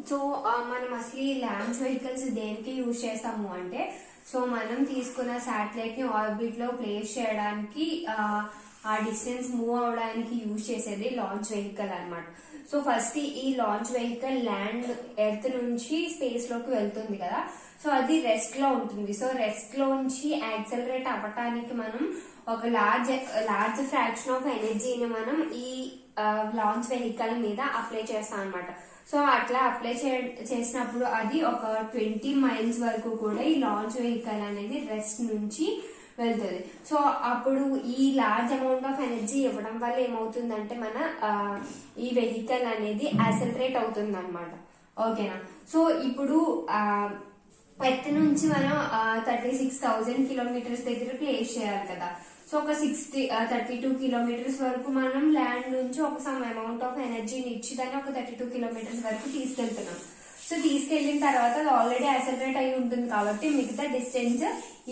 So మనం అసలు ఈ లాంచ్ వెహికల్స్ దేనికి యూజ్ చేస్తాము అంటే, సో మనం తీసుకున్న శాటిలైట్ ని ఆర్బిట్ లో ప్లేస్ చేయడానికి ఆ డిస్టెన్స్ మూవ్ అవడానికి యూజ్ చేసేది లాంచ్ వెహికల్ అన్నమాట. సో ఫస్ట్ ఈ లాంచ్ వెహికల్ ల్యాండ్ ఎర్త్ నుంచి స్పేస్ లోకి వెళ్తుంది కదా, సో అది రెస్ట్ లో ఉంటుంది. సో రెస్ట్ లో నుంచి యాక్సలరేట్ అవ్వటానికి మనం ఒక లార్జ్ ఫ్రాక్షన్ ఆఫ్ ఎనర్జీని మనం ఈ లాంచ్ వెహికల్ మీద అప్లై చేస్తాం అనమాట. సో అట్లా అప్లై చేసినప్పుడు అది ఒక 20 మైల్స్ వరకు కూడా ఈ లాంచ్ వెహికల్ అనేది రెస్ట్ నుంచి వెళ్తుంది. సో అప్పుడు ఈ లార్జ్ అమౌంట్ ఆఫ్ ఎనర్జీ ఇవ్వడం వల్ల ఏమవుతుందంటే మన ఈ వెహికల్ అనేది యాక్సలరేట్ అవుతుంది అనమాట. ఓకేనా. సో ఇప్పుడు ఎర్త్ నుంచి మనం 36,000 కిలోమీటర్స్ దగ్గర ప్లేస్ చేయాలి కదా. సో ఒక 32 కిలోమీటర్స్ వరకు మనం ల్యాండ్ నుంచి ఒక సమ్ అమౌంట్ ఆఫ్ ఎనర్జీని ఇచ్చి దాన్ని ఒక 32 కిలోమీటర్స్ వరకు తీసుకెళ్తున్నాం. సో తీసుకెళ్లిన తర్వాత అది ఆల్రెడీ యాక్సలరేట్ అయి ఉంటుంది కాబట్టి మిగతా డిస్టెన్స్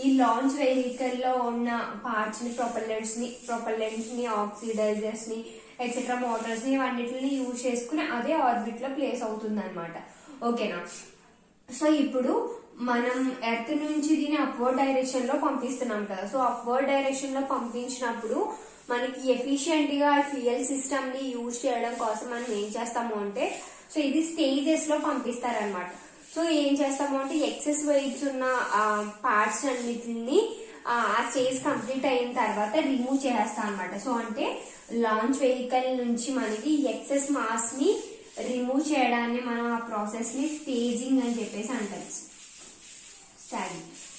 ఈ లాంచ్ వెహికల్ లో ఉన్న పార్ట్స్ ని, ప్రొపల్లెంట్స్ ని, ఆక్సిడైజర్స్ ని, ఎక్సెట్రా మోటార్స్ ని, అన్నిటిని యూజ్ చేసుకుని అదే ఆర్బిట్ లో ప్లేస్ అవుతుంది అనమాట. ఓకేనా. సో ఇప్పుడు మనం ఎర్త్ నుంచి దీన్ని అప్వర్డ్ డైరెక్షన్ లో పంపిస్తున్నాం కదా. సో అప్వర్డ్ డైరెక్షన్ లో పంపించినప్పుడు మనకి ఎఫిషియెంట్ గా ఫ్యూయల్ సిస్టమ్ ని యూజ్ చేయడం కోసం మనం ఏం చేస్తాము అంటే, సో ఇది స్టేజెస్ లో పంపిస్తారనమాట. సో ఏం చేస్తాము అంటే ఎక్సెస్ వెయిట్స్ ఉన్న పార్ట్స్ అన్నిటిని ఆ స్టేజ్ కంప్లీట్ అయిన తర్వాత రిమూవ్ చేస్తాం అనమాట. సో అంటే లాంచ్ వెహికల్ నుంచి మనకి ఎక్సెస్ మాస్ ని రిమూవ్ చేయడాన్ని మనం ఆ ప్రాసెస్ ని స్టేజింగ్ అని చెప్పేసి అంటారు.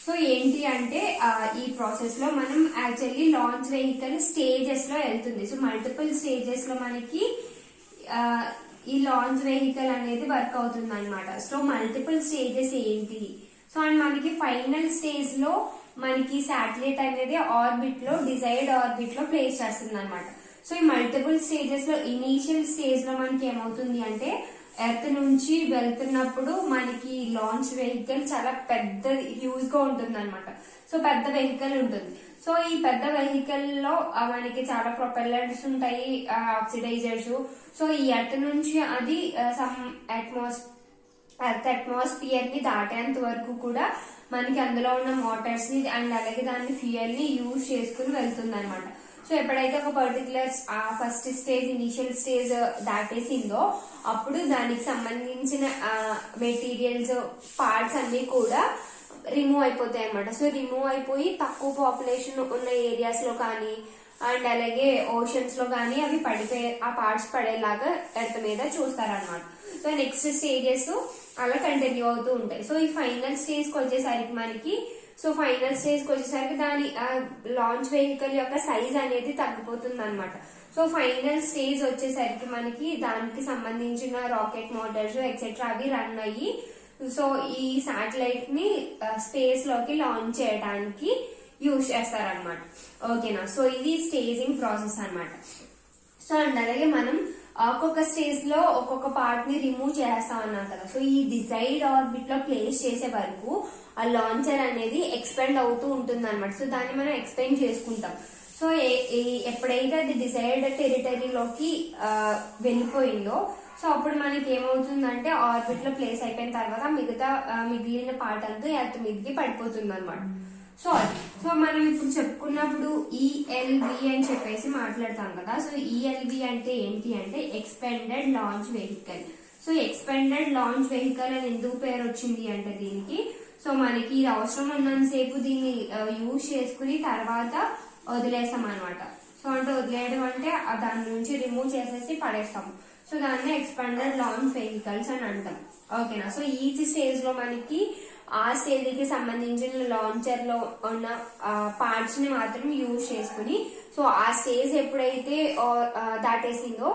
సో ఏంటి అంటే ఈ ప్రాసెస్ లో మనం యాక్చువల్లీ లాంచ్ వెహికల్ స్టేజెస్ లో వెళ్తుంది. సో మల్టిపుల్ స్టేజెస్ లో మనకి ఈ లాంచ్ వెహికల్ అనేది వర్క్ అవుతుంది అనమాట. సో మల్టిపుల్ స్టేజెస్ ఏంటి, సో అండ్ మనకి ఫైనల్ స్టేజ్ లో మనకి శాటిలైట్ అనేది ఆర్బిట్ లో డిజైర్డ్ ఆర్బిట్ లో ప్లేస్ చేస్తుంది అనమాట. సో ఈ మల్టిపుల్ స్టేజెస్ లో ఇనీషియల్ స్టేజ్ లో మనకి ఏమవుతుంది అంటే, ఎర్త్ నుంచి వెళ్తున్నప్పుడు మనకి లాంచ్ వెహికల్ చాలా పెద్ద హ్యూజ్ గా ఉంటుంది అనమాట. సో పెద్ద వెహికల్ ఉంటుంది. సో ఈ పెద్ద వెహికల్ లో మనకి చాలా ప్రొపెల్లర్స్ ఉంటాయి, ఆక్సిడైజర్స్. సో ఈ ఎర్త్ నుంచి అది సమ్ ఎర్త్ అట్మాస్ఫియర్ ని దాటేంత వరకు కూడా మనకి అందులో ఉన్న మోటార్స్ ని అండ్ అలాగే దాని ఫ్యూయల్ ని యూజ్ చేసుకుని వెళ్తుంది అనమాట. సో ఎప్పుడైతే ఒక particular first stage initial stage దాటేసిందో అప్పుడు దానికి సంబంధించిన మెటీరియల్స్, పార్ట్స్ అన్ని కూడా రిమూవ్ అయిపోతాయి అనమాట. సో రిమూవ్ అయిపోయి తక్కువ పాపులేషన్ ఉన్న ఏరియాస్ లో కానీ అండ్ అలాగే ఓషన్స్ లో కానీ అవి పడిపోయే ఆ పార్ట్స్ పడేలాగా ఎర్త్ మీద చూస్తారనమాట. సో నెక్స్ట్ స్టేజెస్ అలా కంటిన్యూ అవుతూ ఉంటాయి. సో ఈ ఫైనల్ స్టేజ్ కి వచ్చేసరికి మనకి దాని లాంచ్ వెహికల్ యొక్క సైజ్ అనేది తగ్గిపోతుంది అనమాట. సో ఫైనల్ స్టేజ్ వచ్చేసరికి మనకి దానికి సంబంధించిన రాకెట్ మోటార్స్ ఎక్సెట్రా అవి రన్ అయ్యి సో ఈ శాటిలైట్ ని స్పేస్ లోకి లాంచ్ చేయడానికి యూజ్ చేస్తారనమాట. ఓకేనా. సో ఇది స్టేజింగ్ ప్రాసెస్ అనమాట. సో అండ్ అలాగే మనం ఒక్కొక్క స్టేజ్ లో ఒక్కొక్క పార్ట్ ని రిమూవ్ చేస్తాం అన్నాం కదా. సో ఈ డిజైర్డ్ ఆర్బిట్ లో ప్లేస్ చేసే వరకు ఆ లాంచర్ అనేది ఎక్స్పెండ్ అవుతూ ఉంటుంది అనమాట. సో దాన్ని మనం ఎక్స్పెండ్ చేసుకుంటాం. సో ఎప్పుడైతే అది డిజైర్డ్ టెరిటరీలోకి వెళ్ళిపోయిందో సో అప్పుడు మనకి ఏమవుతుందంటే ఆర్బిట్ లో ప్లేస్ అయిపోయిన తర్వాత మిగిలిన పార్ట్ అంతా ఎర్త్ మీదకి పడిపోతుంది అనమాట. సో మనం ఇప్పుడు చెప్పుకున్నప్పుడు ఈఎల్వి అని చెప్పేసి మాట్లాడతాం కదా. సో ఈఎల్వి అంటే ఏంటి అంటే expended launch vehicle. So expended launch vehicle అని ఎందుకు పేరు వచ్చింది అంటే దీనికి, సో మనకి ఇది అవసరం ఉన్నంతసేపు దీన్ని యూజ్ చేసుకుని తర్వాత వదిలేస్తాం అనమాట. సో అంటే వదిలేయడం అంటే దాని నుంచి రిమూవ్ చేసేసి పడేస్తాము. సో దాన్ని ఎక్స్పెండెడ్ లాంచ్ వెహికల్స్ అని అంటాం. ఓకేనా. సో ఈచ్ స్టేజ్ లో మనకి ఆ స్టేజ్ కి సంబంధించిన లాంచర్ లో ఉన్న పార్ట్స్ ని మాత్రం యూజ్ చేసుకుని సో ఆ స్టేజ్ ఎప్పుడైతే దాటేసిందో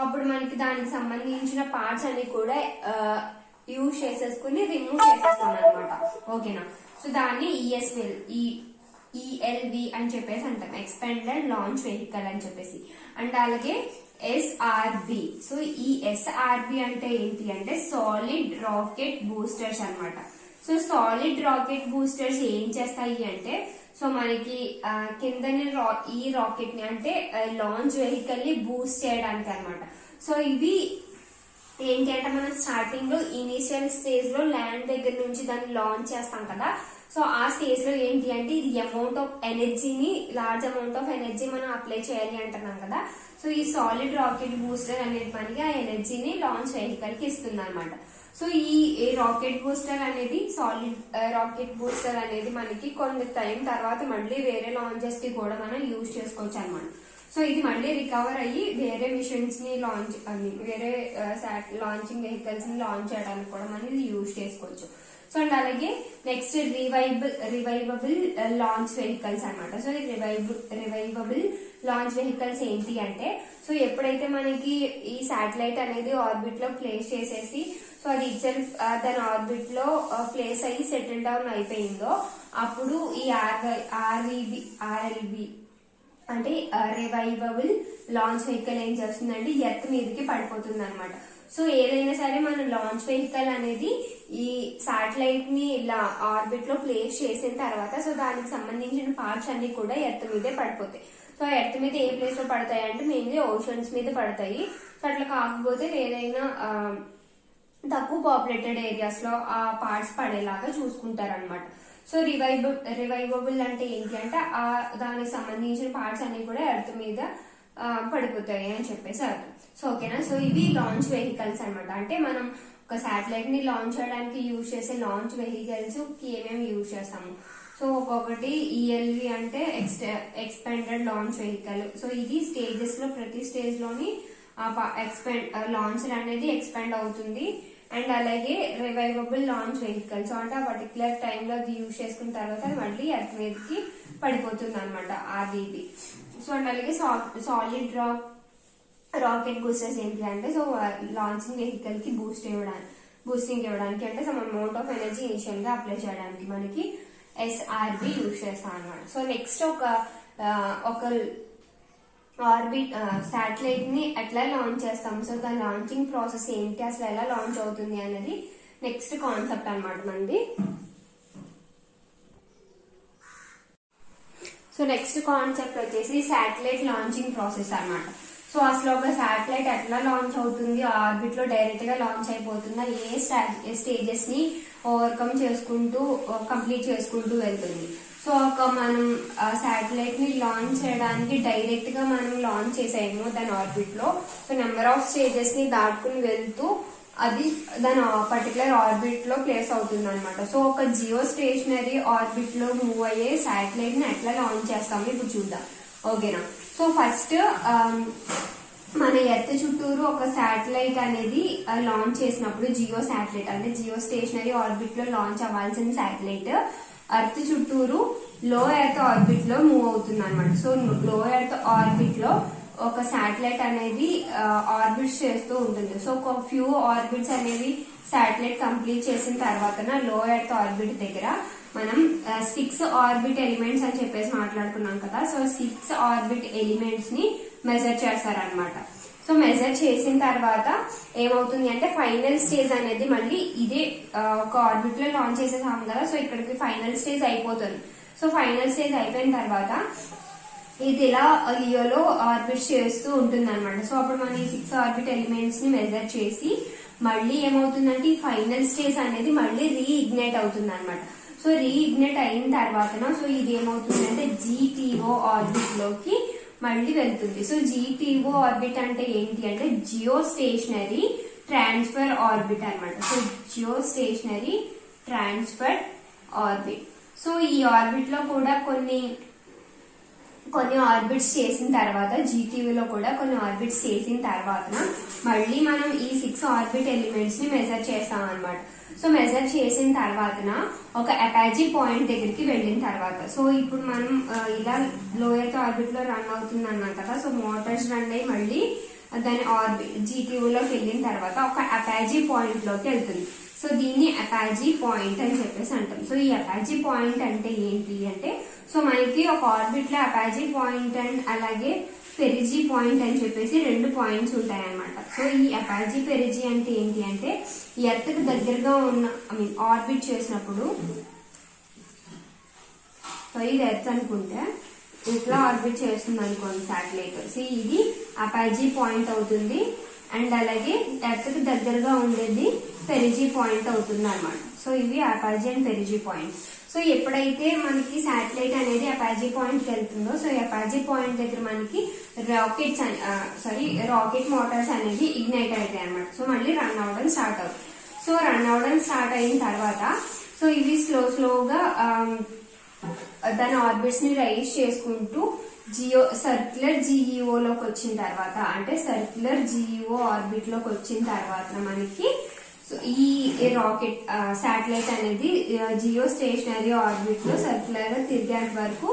అప్పుడు మనకి దానికి సంబంధించిన పార్ట్స్ అన్ని కూడా యూజ్ చేసేసుకుని రిమూవ్ చేసేస్తాం అనమాట. ఓకేనా. సో దాన్ని ఈఎల్వి అని చెప్పేసి అంటాం, ఎక్స్పెండెడ్ లాంచ్ వెహికల్ అని చెప్పేసి. అండ్ అలాగే ఎస్ఆర్బి. సో ఈ ఎస్ఆర్బి అంటే ఏంటి అంటే సాలిడ్ రాకెట్ బూస్టర్స్ అన్నమాట. సో సాలిడ్ రాకెట్ బూస్టర్స్ ఏం చేస్తాయి అంటే సో మనకి కిందని ఈ రాకెట్ ని అంటే లాంచ్ వెహికల్ ని బూస్ట్ చేయడానికి అన్నమాట. సో ఇవి ఏంటి అంటే మనం స్టార్టింగ్ లో ఇనిషియల్ స్టేజ్ లో ల్యాండ్ దగ్గర నుంచి దాన్ని లాంచ్ చేస్తాం కదా. సో ఆ స్టేజ్ లో ఏంటి అంటే ఇది అమౌంట్ ఆఫ్ ఎనర్జీని, లార్జ్ అమౌంట్ ఆఫ్ ఎనర్జీ మనం అప్లై చేయాలి అంటున్నాం కదా. సో ఈ సాలిడ్ రాకెట్ బూస్టర్ అనేది మనకి ఆ ఎనర్జీని లాంచ్ వెహికల్ కి ఇస్తుంది అనమాట. సో ఈ రాకెట్ బూస్టర్ అనేది, సాలిడ్ రాకెట్ బూస్టర్ అనేది మనకి కొన్ని టైం తర్వాత మళ్ళీ వేరే లాంచెస్ కి కూడా మనం యూజ్ చేసుకోవచ్చు అనమాట. సో ఇది మళ్ళీ రికవర్ అయ్యి వేరే మిషన్స్ ని లాంచ్ వేరే లాంచింగ్ వెహికల్స్ ని లాంచ్ చేయడానికి కూడా మనం ఇది యూజ్ చేసుకోవచ్చు. సో అండ్ అలాగే నెక్స్ట్ రివైవబుల్ లాంచ్ వెహికల్స్ అనమాట. సో ఈ రివైవబుల్ లాంచ్ వెహికల్స్ ఏంటి అంటే, సో ఎప్పుడైతే మనకి ఈ శాటిలైట్ అనేది ఆర్బిట్ లో ప్లేస్ చేసేసి, సో అది ఇట్సెల్ఫ్ దాని ఆర్బిట్ లో ప్లేస్ అయ్యి సెటిల్ డౌన్ అయిపోయిందో, అప్పుడు ఈ ఆర్ఎల్బి అంటే రివైవబుల్ లాంచ్ వెహికల్ ఏం చేస్తుందంటే ఎర్త్ మీదకి పడిపోతుంది అనమాట. సో ఏదైనా సరే మన లాంచ్ వెహికల్ అనేది ఈ శాటిలైట్ ని ఇలా ఆర్బిట్ లో ప్లేస్ చేసిన తర్వాత, సో దానికి సంబంధించిన పార్ట్స్ అన్ని కూడా ఎర్త్ మీదే పడిపోతాయి. సో ఎర్త్ మీద ఏ ప్లేస్ లో పడతాయి అంటే మెయిన్లీ ఓషన్స్ మీద పడతాయి. సో అట్లా కాకపోతే ఏదైనా తక్కువ పాపులేటెడ్ ఏరియాస్ లో ఆ పార్ట్స్ పడేలాగా చూసుకుంటారనమాట. సో రివైవబుల్ అంటే ఏంటి అంటే దానికి సంబంధించిన పార్ట్స్ అన్ని కూడా ఎర్త్ మీద పడిపోతాయి అని చెప్పేసి అర్థం. సో ఓకేనా. సో ఇవి లాంచ్ వెహికల్స్ అనమాట. అంటే మనం ఒక శాటిలైట్ ని లాంచ్ చేయడానికి యూజ్ చేసే లాంచ్ వెహికల్స్ కి ఏమేమి యూజ్ చేస్తాము. సో ఒక్కొక్కటి ఈఎల్వి అంటే ఎక్స్పెండెడ్ లాంచ్ వెహికల్. సో ఇది స్టేజెస్ లో ప్రతి స్టేజ్ లోని లాంచర్ అనేది ఎక్స్పెండ్ అవుతుంది. అండ్ అలాగే రివైవబుల్ లాంచ్ వెహికల్, సో అంటే ఆ పర్టికులర్ టైంలో అది యూజ్ చేసుకున్న తర్వాత అది మళ్ళీ ఎర్త్ మీదకి పడిపోతుంది అనమాట ఆర్వీబీ. సో అండ్ అలాగే సాలిడ్ రాకెట్ బూస్టర్స్ ఏంటి అంటే, సో లాంచింగ్ వెహికల్ కి బూస్టింగ్ ఇవ్వడానికి అంటే some amount of energy initial గా అప్లై చేయడానికి మనకి ఎస్ఆర్బి యూజ్ చేస్తాం అనమాట. సో నెక్స్ట్ ఒక ఆర్బిట్ శాటిలైట్ ని ఎట్లా లాంచ్ చేస్తాం, సో దాని లాంచింగ్ ప్రాసెస్ ఏంటి, అసలు ఎలా లాంచ్ అవుతుంది అనేది నెక్స్ట్ కాన్సెప్ట్ అనమాట మనది. సో నెక్స్ట్ కాన్సెప్ట్ వచ్చేసి శాటిలైట్ లాంచింగ్ ప్రాసెస్ అనమాట. సో అసలు ఒక శాటిలైట్ ఎట్లా లాంచ్ అవుతుంది, ఆర్బిట్ లో డైరెక్ట్ గా లాంచ్ అయిపోతుందా, ఏ స్టేజెస్ ని ఓవర్కమ్ చేసుకుంటూ కంప్లీట్ చేసుకుంటూ వెళ్తుంది. సో ఒక మనం శాటిలైట్ ని లాంచ్ చేయడానికి డైరెక్ట్ గా మనం లాంచ్ చేసాము దాని ఆర్బిట్ లో, సో నెంబర్ ఆఫ్ స్టేజెస్ ని దాటుకుని వెళ్తూ అది దాని పర్టికులర్ ఆర్బిట్ లో ప్లేస్ అవుతుంది అనమాట. సో ఒక జియో స్టేషనరీ ఆర్బిట్ లో మూవ్ అయ్యే శాటిలైట్ ని ఎట్లా లాంచ్ చేస్తాము ఇప్పుడు చూద్దాం. ఓకేనా. సో ఫస్ట్ మన ఎర్త్ చుట్టూరు ఒక శాటిలైట్ అనేది లాంచ్ చేసినప్పుడు, జియో శాటిలైట్ అంటే జియో స్టేషనరీ ఆర్బిట్ లో లాంచ్ అవ్వాల్సిన శాటిలైట్ ఎర్త్ చుట్టూరు లో ఎర్త్ ఆర్బిట్ లో మూవ్ అవుతుంది అనమాట. సో లో ఎర్త్ ఆర్బిట్ లో ఒక శాటిలైట్ అనేది ఆర్బిట్స్ చేస్తూ ఉంటుంది. సో ఒక ఫ్యూ ఆర్బిట్స్ అనేవి శాటిలైట్ కంప్లీట్ చేసిన తర్వాత లో ఎర్త్ ఆర్బిట్ దగ్గర మనం 6 ఆర్బిట్ ఎలిమెంట్స్ అని చెప్పేసి మాట్లాడుకున్నాం కదా. సో 6 ఆర్బిట్ ఎలిమెంట్స్ ని మెజర్ చేస్తారనమాట. సో మెజర్ చేసిన తర్వాత ఏమవుతుంది అంటే ఫైనల్ స్టేజ్ అనేది మళ్ళీ ఇదే ఒక ఆర్బిట్ లో లాంచ్ చేసేసాం కదా. సో ఇక్కడికి ఫైనల్ స్టేజ్ అయిపోతుంది. సో ఫైనల్ స్టేజ్ అయిపోయిన తర్వాత ఇది ఇలా లియోలో ఆర్బిట్ చేస్తూ ఉంటుంది అనమాట. సో అప్పుడు మనం ఈ 6 ఆర్బిట్ ఎలిమెంట్స్ ని మెజర్ చేసి మళ్ళీ ఏమవుతుందంటే ఈ ఫైనల్ స్టేజ్ అనేది మళ్ళీ రీఇగ్నైట్ అవుతుంది అనమాట. సో రీఇగ్నైట్ అయిన తర్వాత సో ఇది ఏమవుతుందంటే GTO ఆర్బిట్ లోకి మళ్ళీ వెళ్తుంది. సో GTO ఆర్బిట్ అంటే ఏంటి అంటే జియో స్టేషనరీ ట్రాన్స్ఫర్ ఆర్బిట్ అనమాట. So geostationary transfer orbit. So ఈ ఆర్బిట్ లో కూడా కొన్ని ఆర్బిట్స్ చేసిన తర్వాత, జీటీవీలో కూడా కొన్ని ఆర్బిట్స్ చేసిన తర్వాత మళ్ళీ మనం ఈ 6 ఆర్బిట్ ఎలిమెంట్స్ ని మెజర్ చేస్తాం అనమాట. సో మెజర్ చేసిన తర్వాత ఒక అపాచీ పాయింట్ దగ్గరికి వెళ్ళిన తర్వాత, సో ఇప్పుడు మనం ఇలా లోయర్ ఆర్బిట్ లో రన్ అవుతుంది అన్నాం కదా. సో మోటార్స్ రన్ అయ్యి మళ్ళీ దాని జీటీవీలోకి వెళ్ళిన తర్వాత ఒక అపాచీ పాయింట్ లోకి వెళ్తుంది. సో దీన్ని అపాచీ పాయింట్ అని చెప్పేసి అంటాం. సో ఈ అపాచీ పాయింట్ అంటే ఏంటి అంటే, సో మనకి ఒక ఆర్బిట్ లో అపాచీ పాయింట్ అండ్ అలాగే పెరిజీ పాయింట్ అని చెప్పేసి 2 పాయింట్స్ ఉంటాయి అన్నమాట. సో ఈ అపాచీ పెరిజీ అంటే ఏంటి అంటే ఎర్త్ కి దగ్గరగా ఉన్న ఆర్బిట్ చేసినప్పుడు, సో ఇది ఎర్త్ అనుకుంటే ఇట్లా ఆర్బిట్ చేస్తుంది అనుకోండి శాటిలైట్. సో ఇది అపాచీ పాయింట్ అవుతుంది. అండ్ అలాగే ఎర్త్ కి దగ్గరగా ఉండేది పెరిజీ పాయింట్ అవుతుంది అనమాట. సో ఇవి Apache and perigee point. So ఎప్పుడైతే మనకి శాటిలైట్ అనేది అపాచీ పాయింట్ కి వెళ్తుందో, సో అపాచీ పాయింట్ దగ్గర మనకి రాకెట్ మోటార్స్ అనేది ఇగ్నైట్ అవుతాయి అనమాట. సో మళ్ళీ రన్ అవడం స్టార్ట్ అవుతుంది. సో రన్ అవడం స్టార్ట్ అయిన తర్వాత సో ఇవి స్లోగా దాని ఆర్బిట్స్ ని రైజ్ చేసుకుంటూ సర్క్యులర్ జిఈఓ లోకి వచ్చిన తర్వాత, అంటే సర్క్యులర్ జిఈఓ ఆర్బిట్ లోకి వచ్చిన తర్వాత మనకి సో ఈ రాకెట్ శాటిలైట్ అనేది జియో స్టేషనరీ ఆర్బిట్ లో సర్క్యులర్ గా తిరిగేంత వరకు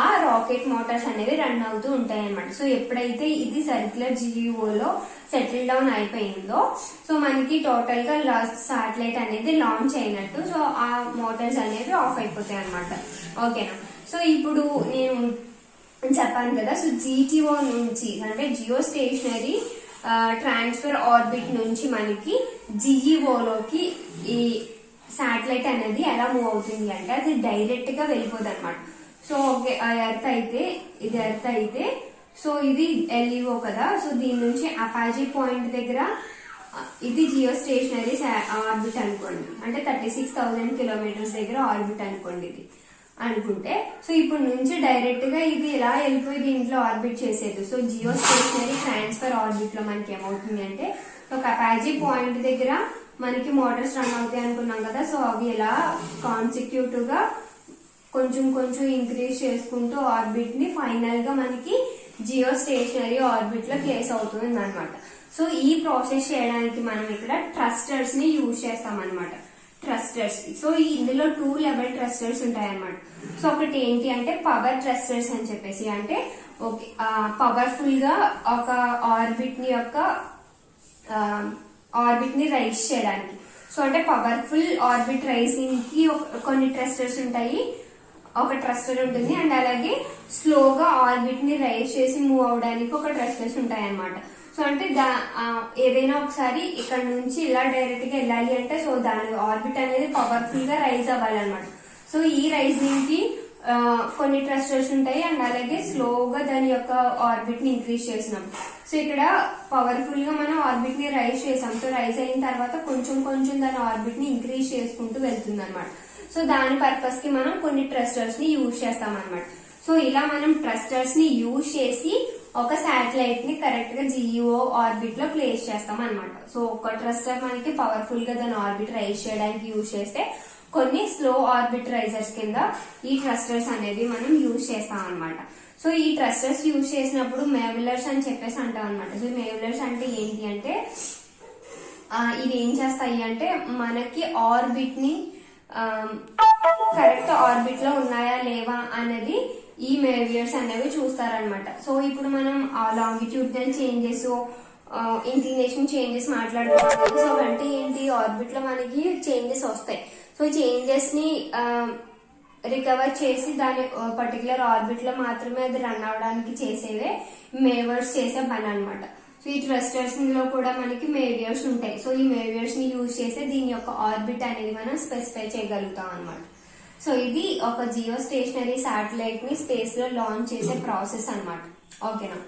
ఆ రాకెట్ మోటార్స్ అనేవి రన్ అవుతూ ఉంటాయి అనమాట. సో ఎప్పుడైతే ఇది సర్క్యులర్ జిఈఓ లో సెటిల్ డౌన్ అయిపోయిందో సో మనకి టోటల్ గా శాటిలైట్ అనేది లాంచ్ అయినట్టు. సో ఆ మోటార్స్ అనేవి ఆఫ్ అయిపోతాయి అనమాట. ఓకేనా. సో ఇప్పుడు నేను చెప్పాను కదా, సో జీటీఓ నుంచి అంటే జియో స్టేషనరీ ట్రాన్స్ఫర్ ఆర్బిట్ నుంచి మనకి జిఈఓలోకి ఈ శాటిలైట్ అనేది ఎలా మూవ్ అవుతుంది అంటే అది డైరెక్ట్ గా వెళ్ళిపోదు అనమాట. సో ఓకే, ఎర్త్ అయితే సో ఇది ఎల్ఈఓ కదా. సో దీని నుంచి అపాచీ పాయింట్ దగ్గర ఇది జియో స్టేషనరీ ఆర్బిట్ అనుకోండి, అంటే 36,000 కిలోమీటర్స్ దగ్గర ఆర్బిట్ అనుకోండి ఇది అనుకుంటే. సో ఇప్పుడు నుంచి డైరెక్ట్ గా ఇది ఇలా వెళ్ళిపోయి దీంట్లో ఆర్బిట్ చేసేది. So geostationary transfer orbit లో మనకి ఏమవుతుంది అంటే ఒక అపాచీ పాయింట్ దగ్గర మనకి మోటార్స్ రన్ అవుతాయి అనుకున్నాం కదా. సో అవి ఇలా కాన్సిక్యూటివ్ గా కొంచెం ఇంక్రీజ్ చేసుకుంటూ ఆర్బిట్ ని ఫైనల్ గా మనకి జియో స్టేషనరీ ఆర్బిట్ లో ప్లేస్ అవుతుంది అనమాట. సో ఈ ప్రాసెస్ చేయడానికి మనం ఇక్కడ ట్రస్టర్స్ ని యూజ్ చేస్తాం అనమాట. ట్రస్టర్స్, సో ఇందులో 2 లెవెల్ ట్రస్టర్స్ ఉంటాయి అన్నమాట. సో ఒకటి ఏంటి అంటే పవర్ ట్రస్టర్స్ అని చెప్పేసి, అంటే ఓకే పవర్ఫుల్ గా ఒక ఆర్బిట్ ని రైజ్ చేయడానికి. సో అంటే పవర్ఫుల్ ఆర్బిట్ రైజింగ్ కి కొన్ని ట్రస్టర్స్ ఉంటాయి, ఒక ట్రస్టర్ ఉంటుంది. అండ్ అలాగే స్లోగా ఆర్బిట్ ని రైజ్ చేసి మూవ్ అవడానికి ఒక ట్రస్టర్స్ ఉంటాయి అన్నమాట. సో అంటే ఏదైనా ఒకసారి ఇక్కడ నుంచి ఇలా డైరెక్ట్ గా వెళ్ళాలి అంటే సో దాని ఆర్బిట్ అనేది పవర్ఫుల్ గా రైజ్ అవ్వాలన్నమాట. సో ఈ రైజింగ్ కి కొన్ని ట్రస్టర్స్ ఉంటాయి. అండ్ అలాగే స్లోగా దాని యొక్క ఆర్బిట్ ని ఇంక్రీజ్ చేసినాం. సో ఇక్కడ పవర్ఫుల్ గా మనం ఆర్బిట్ ని రైజ్ చేసాం. సో రైజ్ అయిన తర్వాత కొంచెం దాని ఆర్బిట్ ని ఇంక్రీజ్ చేసుకుంటూ వెళ్తుంది అనమాట. సో దాని పర్పస్ కి మనం కొన్ని ట్రస్టర్స్ ని యూజ్ చేస్తాం అనమాట. సో ఇలా మనం ట్రస్టర్స్ ని యూజ్ చేసి ఒక శాటిలైట్ ని కరెక్ట్ గా జిఈఓ ఆర్బిట్ లో ప్లేస్ చేస్తాం అనమాట. సో ఒక ట్రస్టర్ మనకి పవర్ఫుల్ గా దాని ఆర్బిట్ రైజ్ చేయడానికి యూజ్ చేస్తే, కొన్ని స్లో ఆర్బిట్ రైజర్స్ కింద ఈ ట్రస్టర్స్ అనేది మనం యూజ్ చేస్తాం అనమాట. సో ఈ ట్రస్టర్స్ యూజ్ చేసినప్పుడు మేవ్లర్స్ అని చెప్పేసి అంటాం అనమాట. సో మేవ్లర్స్ అంటే ఏంటి అంటే ఇవి ఏం చేస్తాయి అంటే మనకి ఆర్బిట్ ని కరెక్ట్ ఆర్బిట్ లో ఉన్నాయా లేవా అనేది ఈ మేవియర్స్ అనేవి చూస్తారనమాట. సో ఇప్పుడు మనం లాంగిట్యూడినల్ చేంజెస్, ఇంక్లినేషన్ చేంజెస్ మాట్లాడుకుంటాం. సో అంటే ఏంటి, ఆర్బిట్ లో మనకి చేంజెస్ వస్తాయి. సో చేంజెస్ ని రికవర్ చేసి దాని పర్టికులర్ ఆర్బిట్ లో మాత్రమే అది రన్ అవడానికి చేసేవే మేవర్స్ చేసే పని అనమాట. సో ఈ ట్రస్టర్స్ లో కూడా మనకి మేవియర్స్ ఉంటాయి. సో ఈ మేవియర్స్ ని యూజ్ చేసి దీని యొక్క ఆర్బిట్ అనేది మనం స్పెసిఫై చేయగలుగుతాం అనమాట. సో ఇది ఒక జియో స్టేషనరీ శాటిలైట్ ని స్పేస్ లో లాంచ్ చేసే ప్రాసెస్ అనమాట. ఓకేనా.